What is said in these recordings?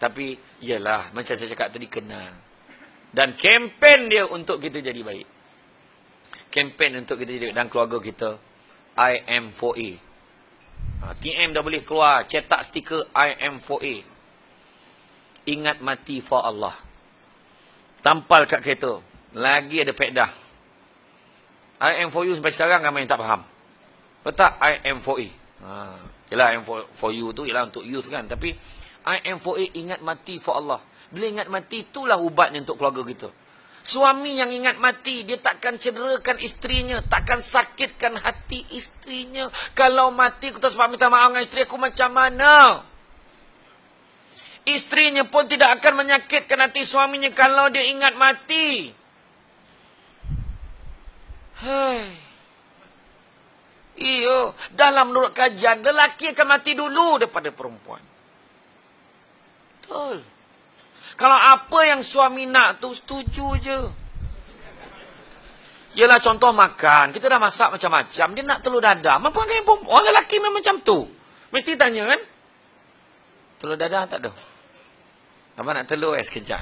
Tapi, iyalah, macam saya cakap tadi, kenal. Dan kempen dia untuk kita jadi baik. Kempen untuk kita jadi baik. Dan keluarga kita, I am 4A. TM dah boleh keluar, cetak stiker I am 4A. Ingat mati for Allah. Tampal kat kereta. Lagi ada pedah. I am for you sampai sekarang ramai yang tak faham. Letak I am 4A. Yelah, I am for you tu ialah untuk youth kan. Tapi I am 4A, ingat mati for Allah. Bila ingat mati, itulah ubatnya untuk keluarga kita. Suami yang ingat mati, dia takkan cederakan isterinya, takkan sakitkan hati isterinya. Kalau mati, aku tak sempat minta maaf dengan isteri aku, macam mana? Isterinya pun tidak akan menyakitkan hati suaminya kalau dia ingat mati. Iyo, dalam menurut kajian, lelaki akan mati dulu daripada perempuan. Betul. Kalau apa yang suami nak tu, setuju je. Yelah, contoh makan. Kita dah masak macam-macam. Dia nak telur dadah. Mampu kan orang lelaki memang macam tu. Mesti tanya kan? Telur dadah tak ada. Abang nak telur sekejap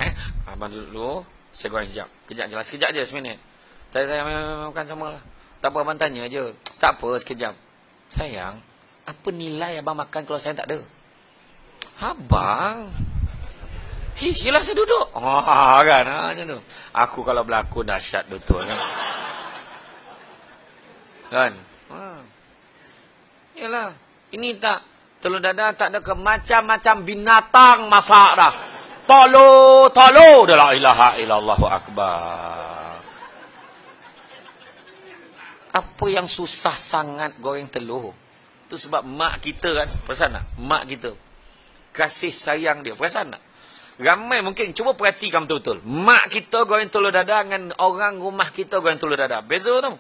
Abang dulu. Saya goreng sekejap. Kejap je lah. Sekejap je, seminit. Saya makan sama lah. Tak apa, abang tanya je. Tak apa, sekejap. Sayang, apa nilai abang makan kalau saya tak ada? Abang... Yelah saya duduk. Kan macam tu. Aku kalau berlakon dahsyat betul kan. Kan? Yelah. Ini tak. Telur dadah tak ada ke macam-macam binatang masak dah. Tolo. Dah la ilaha illallahu akbar. Apa yang susah sangat goreng telur? Tu sebab mak kita kan. Perasan tak? Mak kita. Kasih sayang dia. Perasan tak? Ramai mungkin, cuba perhatikan betul-betul. Mak kita goreng telur dadah dengan orang rumah kita goreng telur dadah. Beza tu.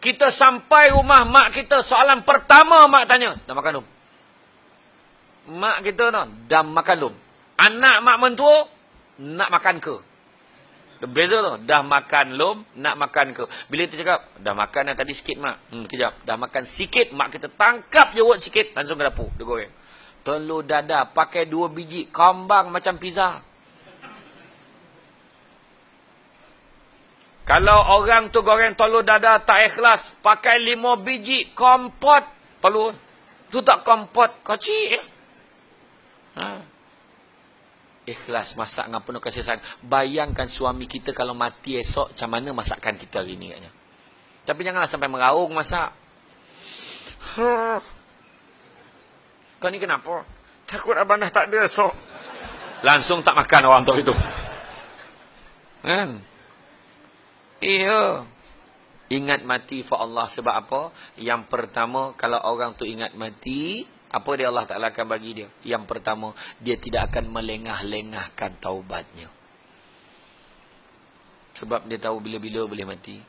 Kita sampai rumah mak kita, soalan pertama mak tanya, dah makan belum? Mak kita tu, dah makan belum? Anak mak mentua, nak makan ke? Beza tu, dah makan belum? Nak makan ke? Bila kita cakap, dah makan dah tadi sikit mak. Kejap, dah makan sikit, mak kita tangkap je word sikit, langsung ke dapur, dia goreng. Telur dadah pakai 2 biji, kambang macam pizza. Kalau orang tu goreng telur dadah tak ikhlas, pakai 5 biji, kompot telur. Tu tak kompot, kecil. Ikhlas masak dengan penuh kasih sayang. Bayangkan suami kita kalau mati esok, macam mana masakan kita hari ni katnya. Tapi janganlah sampai meraung masak. Kau ni kenapa? Takut abang dah tak ada esok. Langsung tak makan orang tu itu. Kan? Iya. Ingat mati for Allah. Sebab apa? Yang pertama, kalau orang tu ingat mati, apa dia Allah Ta'ala akan bagi dia? Yang pertama, dia tidak akan melengah-lengahkan taubatnya. Sebab dia tahu bila-bila boleh mati.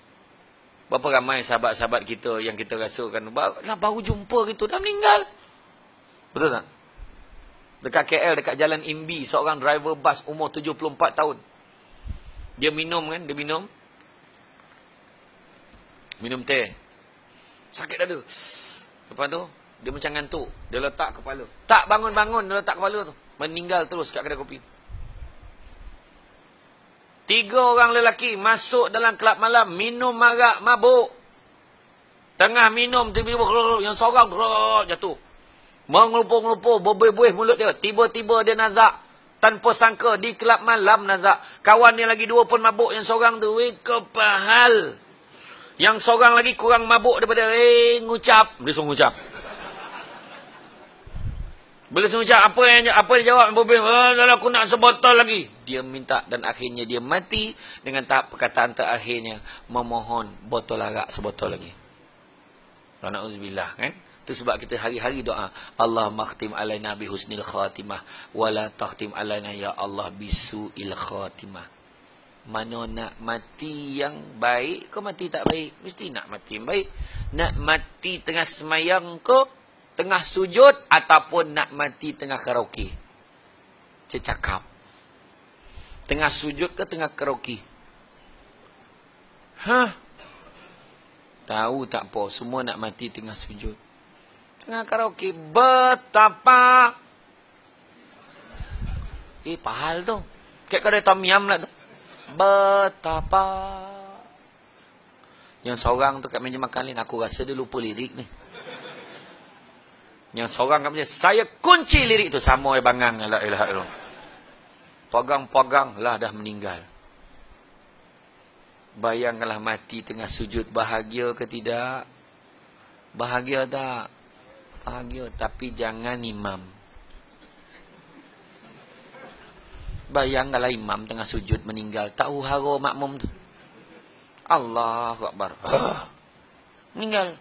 Berapa ramai sahabat-sahabat kita yang kita rasakan, baru jumpa gitu, dah meninggal. Betul tak? Dekat KL, dekat Jalan Imbi, seorang driver bas umur 74 tahun. Dia minum kan, dia minum teh. Sakit dada. Lepas tu, dia macam ngantuk. Dia letak kepala. Tak bangun-bangun, dia letak kepala tu. Meninggal terus kat kedai kopi. 3 orang lelaki masuk dalam kelab malam, minum arak, mabuk. Tengah minum, tiba-tiba yang seorang jatuh. Mengelupur-ngelupur, berbuih-buih mulut dia. Tiba-tiba dia nazak. Tanpa sangka, di kelab malam nazak. Kawan dia lagi 2 pun mabuk. Yang seorang tu, kepahal. Yang seorang lagi kurang mabuk daripada, ngucap. Dia suruh ngucap. Bila suruh ngucap, apa dia jawab? Aku nak sebotol lagi. Dia minta dan akhirnya dia mati. Dengan tahap perkataan terakhirnya, memohon botol arak sebotol lagi. Na'udzubillah kan? Itu sebab kita hari-hari doa, Allah makhtim alaina bi husnil khatimah wala takhtim alaina ya Allah bisu'il khatimah. Mana nak mati yang baik ke mati tak baik? Mesti nak mati yang baik. Nak mati tengah semayang ke, tengah sujud, ataupun nak mati tengah karaoke? Cakap. Tengah sujud ke tengah karaoke? Tahu tak apa, semua nak mati tengah sujud. Tengah karaoke, betapa Pahal tu. Kayak kedai tom yum lah tu. Betapa. Yang seorang tu kat meja makan lain, aku rasa dia lupa lirik ni. Yang seorang kat meja, saya kunci lirik tu. Sama bangang. La ilaha illallah. Pegang-pegang lah dah meninggal. Bayangkanlah mati tengah sujud. Bahagia ke tidak? Bahagia tak? Bahagia. Tapi jangan imam. Bayangkanlah imam tengah sujud meninggal. Tak huru makmum tu. Allahu Akbar. Meninggal.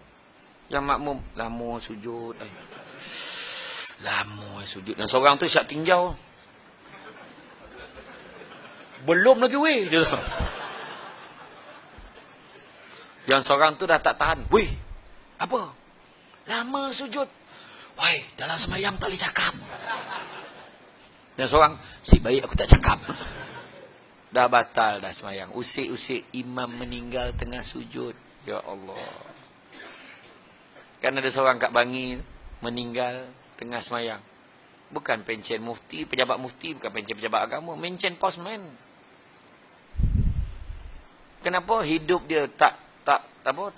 Yang makmum lama sujud. Lama sujud. Dan seorang tu siap tinjau. Belum lagi weh. Yang seorang tu dah tak tahan. Weh, apa? Lama sujud. Weh, dalam semayang tak boleh cakap. Yang seorang, si baik aku tak cakap. Dah batal dah semayang. Usik-usik imam meninggal tengah sujud. Ya Allah. Kan ada seorang kat Bangi meninggal tengah semayang. Bukan pencen mufti, pejabat mufti, bukan pencen pejabat agama, mencen postman. Kenapa hidup dia tak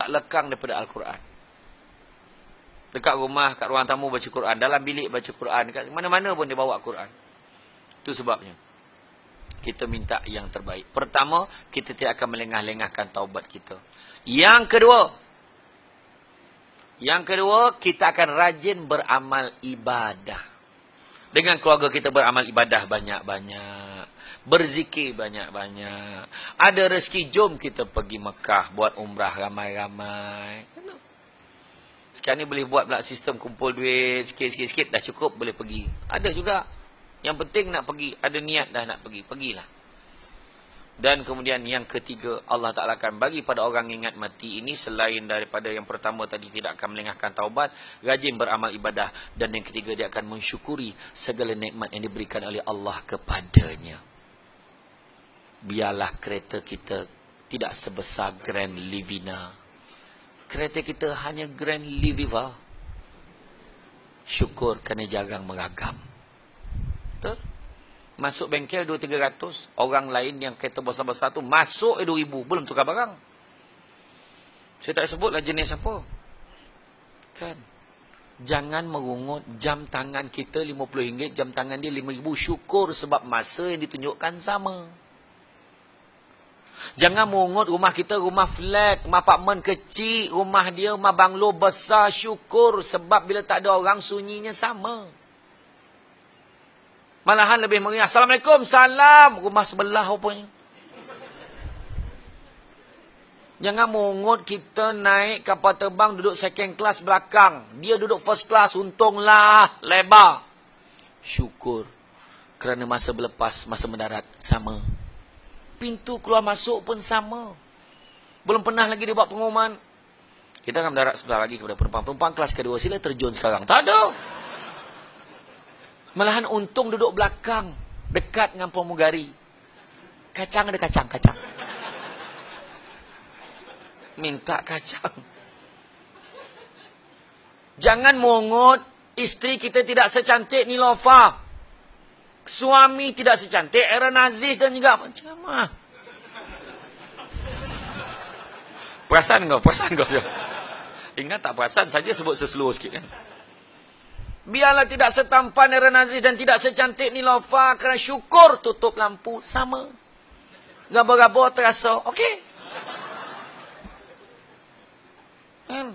lekang daripada Al-Quran? Dekat rumah, kat ruang tamu baca Quran, dalam bilik baca Quran, dekat mana-mana pun dia bawa Quran. Itu sebabnya kita minta yang terbaik. Pertama, kita tidak akan melengah-lengahkan taubat kita. Yang kedua, kita akan rajin beramal ibadah. Dengan keluarga kita beramal ibadah banyak-banyak. Berzikir banyak-banyak. Ada rezeki, jom kita pergi Mekah, buat umrah ramai-ramai. Sekarang ni boleh buat pula sistem kumpul duit, sikit-sikit dah cukup, boleh pergi. Ada juga. Yang penting nak pergi, ada niat dah nak pergi, pergilah. Dan kemudian yang ketiga, Allah Ta'ala akan bagi pada orang ingat mati ini, selain daripada yang pertama tadi tidak akan melengahkan taubat, rajin beramal ibadah. Dan yang ketiga, dia akan mensyukuri segala nikmat yang diberikan oleh Allah kepadanya. Biarlah kereta kita tidak sebesar Grand Livina. Kereta kita hanya Grand Liviva. Syukur kerana jarang meragam. Betul? Masuk bengkel 200-300. Orang lain yang kereta besar-besar tu masuk 2,000. Belum tukar barang. Saya tak sebutlah jenis apa. Kan? Jangan merungut jam tangan kita RM50, jam tangan dia RM5,000. Syukur sebab masa yang ditunjukkan sama. Jangan merungut rumah kita, rumah flat, rumah apartmen kecil, rumah dia, rumah banglo besar. Syukur sebab bila tak ada orang, sunyinya sama. Malahan lebih meriah. Assalamualaikum, salam. Rumah sebelah rupanya. Jangan merungut kita naik kapal terbang, duduk second class belakang. Dia duduk first class, untunglah lebar. Syukur. Kerana masa berlepas, masa mendarat, sama. Pintu keluar masuk pun sama. Belum pernah lagi dia buat pengumuman. Kita akan mendarat sebelah lagi kepada perempuan-perempuan kelas kedua. Sila terjun sekarang. Tak ada. Malahan untung duduk belakang. Dekat dengan pramugari. Kacang ada kacang. Minta kacang. Jangan mungut. Isteri kita tidak secantik Nilofa. Suami tidak secantik Aaron Aziz dan juga macam mana? Perasan kau? Ingat tak perasan saja sebut seseluruh sikit kan? Biarlah tidak setampan Aaron Aziz dan tidak secantik Nilofa, kerana syukur tutup lampu sama. Gabor-gabor terasa okey. Kan?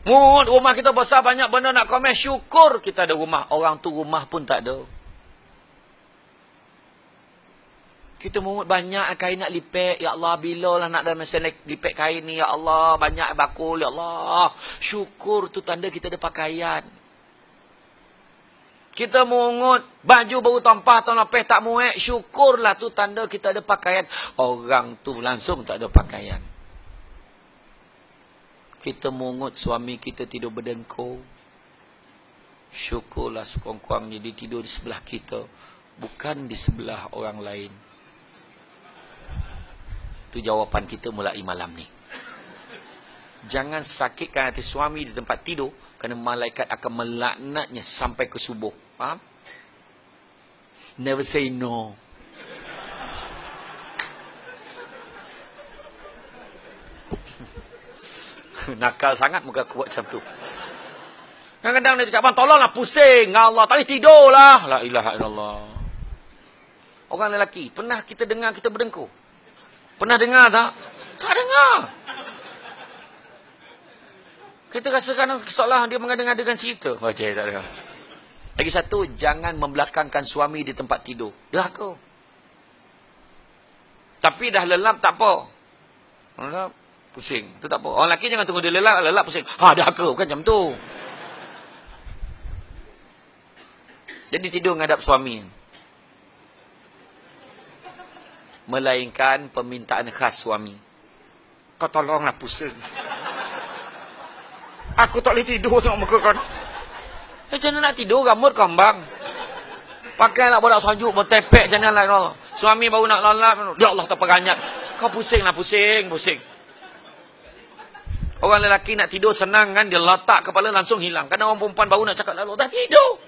Rumah kita besar, banyak benda nak komen. Syukur kita ada rumah. Orang tu rumah pun tak ada. Kita mungut banyak kain nak lipek. Ya Allah, bila lah nak ada mesin lipek kain ni. Ya Allah, banyak bakul. Ya Allah. Syukur tu tanda kita ada pakaian. Kita mungut baju baru tampah tahun lepas tak muat. Syukurlah tu tanda kita ada pakaian. Orang tu langsung tak ada pakaian. Kita mungut suami kita tidur berdengkur. Syukurlah sekurang-kurangnya dia tidur di sebelah kita. Bukan di sebelah orang lain. Itu jawapan kita mulai malam ni. Jangan sakitkan hati suami di tempat tidur, kerana malaikat akan melaknatnya sampai ke subuh. Faham? Never say no. Nakal sangat muka aku buat macam tu. Kadang-kadang dia cakap, abang tolonglah, pusing. Allah, tak boleh tidur lah. La ilaha illallah. Orang lelaki, pernah kita dengar kita berdengkur? Pernah dengar tak? Tak dengar. Kita rasakan seolah dia mengada-ngadakan cerita. Baca, tak dengar. Lagi satu, jangan membelakangkan suami di tempat tidur. Derhaka. Tapi dah lelap tak apa. Lelap, pusing. Itu tak apa. Orang lelaki jangan tunggu dia lelap pusing. Derhaka. Bukan macam tu. Jadi tidur menghadap suami. Melainkan permintaan khas suami. Kau tolonglah, pusing. Aku tak boleh tidur tengok muka kau. Macam mana nak tidur? Gamut kau, bang. Pakai nak bodak sajuk, bertepek macam mana lah. Suami baru nak lalap. Ya Allah, terperanyat. Kau pusing lah, pusing. Orang lelaki nak tidur senang kan. Dia letak kepala langsung hilang. Kadang orang perempuan baru nak cakap lalu, dah tidur.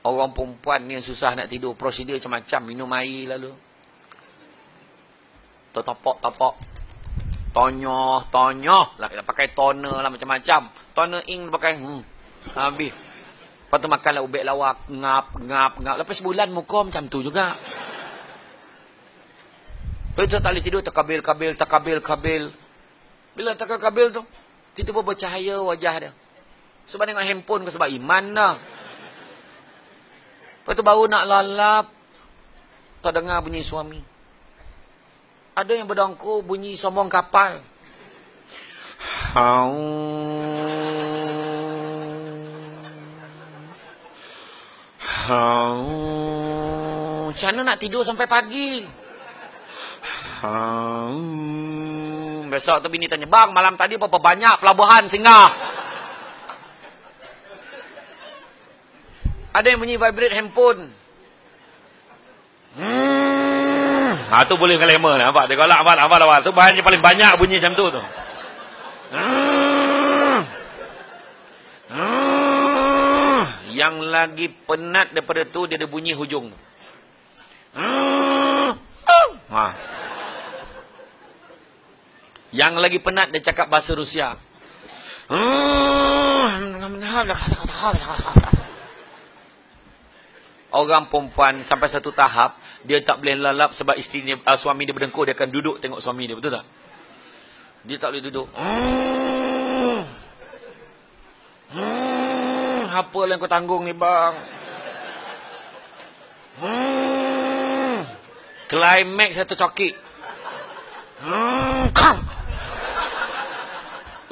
Orang perempuan ni yang susah nak tidur. Prosedur macam-macam. Minum air lalu. Tertopok. Tonyoh. Lah, pakai toner lah macam-macam. Toner ink pakai. Habis. Lepas tu makanlah ubek lawak. Ngap. Lepas sebulan muka macam tu juga. Lepas tu tak boleh tidur. Terkabil. Bila terkabil tu, tiba-tiba bercahaya wajah dia. Sebab tengok handphone ke sebab iman dah. Lepas tu baru nak lalap. Tak dengar bunyi suami. Ada yang berdongkur bunyi sombong kapal. Macam mana nak tidur sampai pagi? Besok tu bini tanya, bang malam tadi berapa banyak pelabuhan singgah? Ada yang bunyi vibrate handphone. Tu boleh kelema lah. Nampak? Dia galak awal. Tu bahan yang paling banyak bunyi macam tu. Yang lagi penat daripada tu, dia ada bunyi hujung. Yang lagi penat, dia cakap bahasa Rusia. Orang perempuan sampai satu tahap, dia tak boleh lalap sebab isteri dia, suami dia berdengkur, dia akan duduk tengok suami dia, betul tak? Dia tak boleh duduk. Apa yang kau tanggung ni, bang? Climax satu cokik.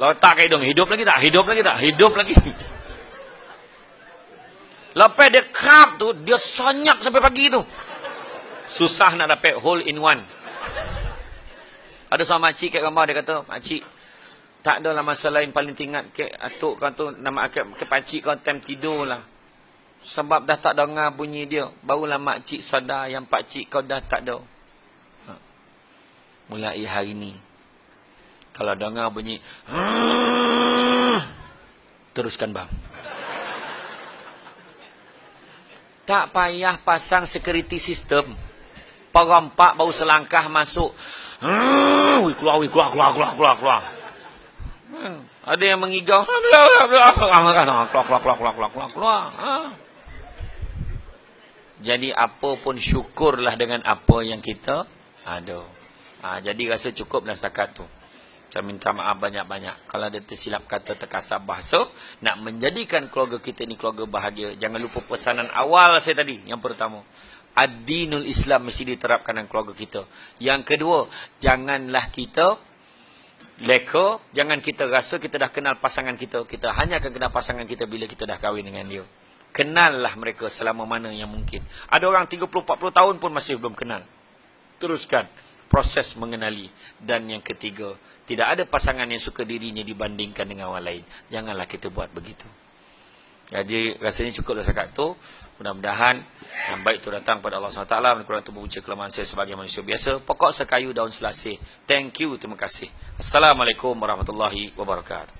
Letak ke hidung, hidup lagi tak? Lepas dia krap tu, dia senyap sampai pagi tu. Susah nak dapat hole in one. Ada seorang makcik kat gambar, dia kata, makcik, tak adalah masa lain paling tingkat ke atuk kau tu, nama ke pakcik kau time tidur lah. Sebab dah tak dengar bunyi dia, barulah makcik sadar yang pakcik kau dah tak ada. Mulai hari ni, kalau dengar bunyi, teruskan bang. Tak payah pasang security system. Perompak baru selangkah masuk. Keluar. Ada yang mengigau. Keluar. Jadi apa pun syukurlah dengan apa yang kita ada. Jadi rasa cukup dah setakat tu. Saya minta maaf banyak-banyak. Kalau ada tersilap kata, terkasar bahasa, nak menjadikan keluarga kita ni keluarga bahagia. Jangan lupa pesanan awal saya tadi. Yang pertama, ad-dinul Islam mesti diterapkan dalam keluarga kita. Yang kedua, janganlah kita leka. Jangan kita rasa kita dah kenal pasangan kita. Kita hanya akan kenal pasangan kita bila kita dah kahwin dengan dia. Kenallah mereka selama mana yang mungkin. Ada orang 30-40 tahun pun masih belum kenal. Teruskan proses mengenali. Dan yang ketiga, tidak ada pasangan yang suka dirinya dibandingkan dengan orang lain. Janganlah kita buat begitu. Jadi rasanya cukup dah setakat tu. Mudah-mudahan yang baik itu datang pada Allah SWT. Kurang itu membuka kelemahan saya sebagai manusia biasa. Pokok sekayu daun selasih. Thank you, terima kasih. Assalamualaikum warahmatullahi wabarakatuh.